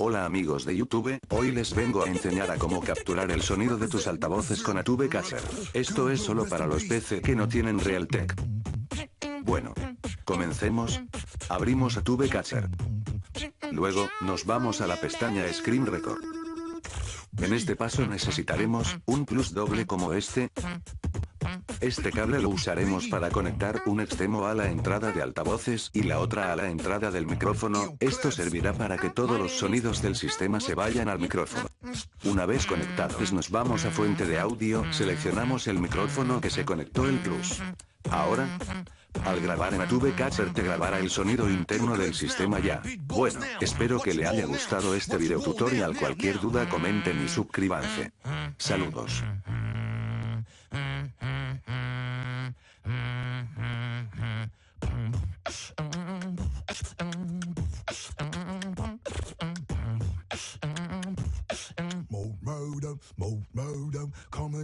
Hola amigos de YouTube, hoy les vengo a enseñar a cómo capturar el sonido de tus altavoces con altavoces. Esto es solo para los PC que no tienen RealTek. Bueno, comencemos. Abrimos altavoces. Luego, nos vamos a la pestaña Screen Record. En este paso necesitaremos un plus doble como este. Este cable lo usaremos para conectar un extremo a la entrada de altavoces y la otra a la entrada del micrófono. Esto servirá para que todos los sonidos del sistema se vayan al micrófono. Una vez conectados nos vamos a fuente de audio, seleccionamos el micrófono que se conectó el plus. Ahora, al grabar en altavoces te grabará el sonido interno del sistema ya. Bueno, espero que le haya gustado este video tutorial. Cualquier duda comenten y suscríbanse. Saludos. Mode murder, come